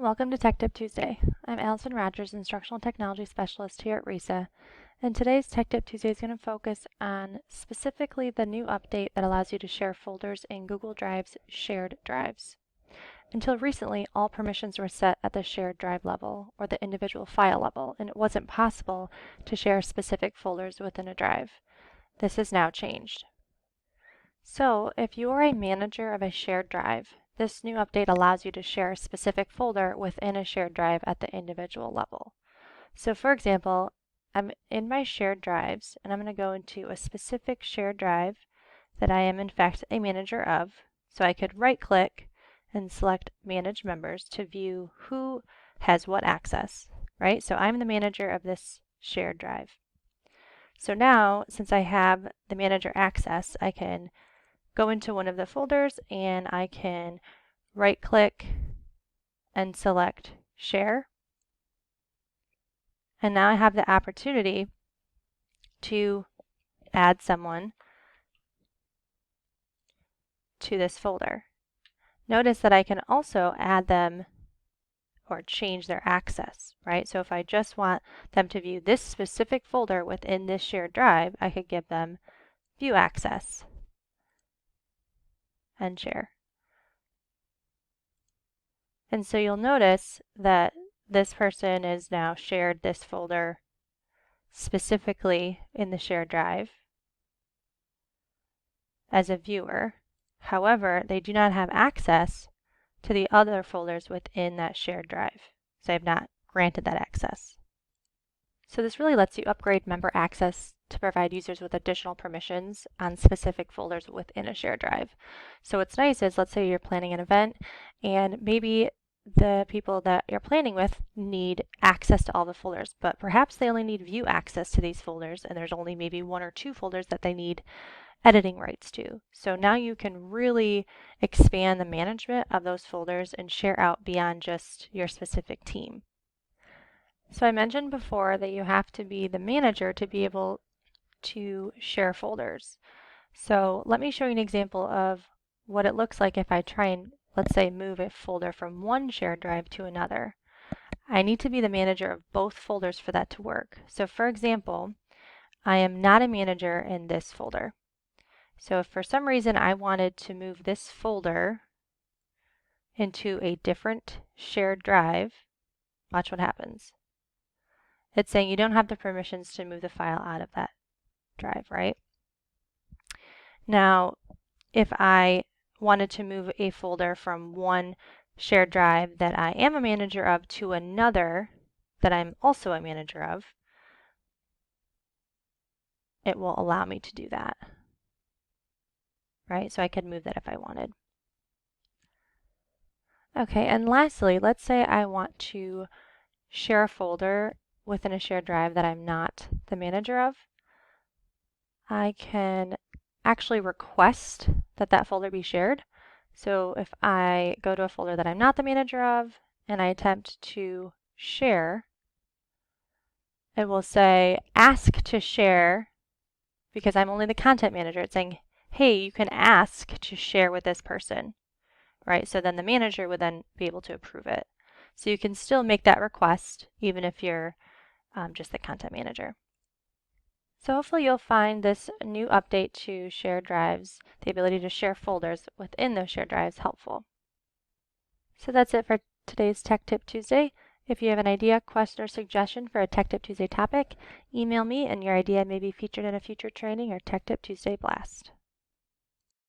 Welcome to Tech Tip Tuesday. I'm Allison Rogers, Instructional Technology Specialist here at RESA, and today's Tech Tip Tuesday is going to focus on specifically the new update that allows you to share folders in Google Drive's shared drives. Until recently, all permissions were set at the shared drive level or the individual file level, and it wasn't possible to share specific folders within a drive. This has now changed. So, if you are a manager of a shared drive, this new update allows you to share a specific folder within a shared drive at the individual level. So for example, I'm in my shared drives and I'm going to go into a specific shared drive that I am in fact a manager of. So I could right click and select Manage Members to view who has what access, right? So I'm the manager of this shared drive. So now, since I have the manager access, I can go into one of the folders and I can right click and select Share. And now I have the opportunity to add someone to this folder. Notice that I can also add them or change their access, right? So if I just want them to view this specific folder within this shared drive, I could give them view access and share. And so you'll notice that this person is now shared this folder specifically in the shared drive as a viewer. However, they do not have access to the other folders within that shared drive. So I have not granted that access. So this really lets you upgrade member access to provide users with additional permissions on specific folders within a shared drive. So what's nice is, let's say you're planning an event and maybe the people that you're planning with need access to all the folders, but perhaps they only need view access to these folders and there's only maybe one or two folders that they need editing rights to. So now you can really expand the management of those folders and share out beyond just your specific team. So I mentioned before that you have to be the manager to be able to share folders. So let me show you an example of what it looks like if I try and, let's say, move a folder from one shared drive to another. I need to be the manager of both folders for that to work. So for example, I am not a manager in this folder. So if for some reason I wanted to move this folder into a different shared drive, watch what happens. It's saying you don't have the permissions to move the file out of that drive, right? Now, if I wanted to move a folder from one shared drive that I am a manager of to another that I'm also a manager of, it will allow me to do that, right? So I could move that if I wanted. Okay, and lastly, let's say I want to share a folder within a shared drive that I'm not the manager of. I can actually request that that folder be shared. So if I go to a folder that I'm not the manager of and I attempt to share, it will say ask to share because I'm only the content manager. It's saying, hey, you can ask to share with this person, right? So then the manager would then be able to approve it. So you can still make that request even if you're just the content manager. So hopefully you'll find this new update to shared drives, the ability to share folders within those shared drives, helpful. So that's it for today's Tech Tip Tuesday. If you have an idea, question, or suggestion for a Tech Tip Tuesday topic, email me and your idea may be featured in a future training or Tech Tip Tuesday blast.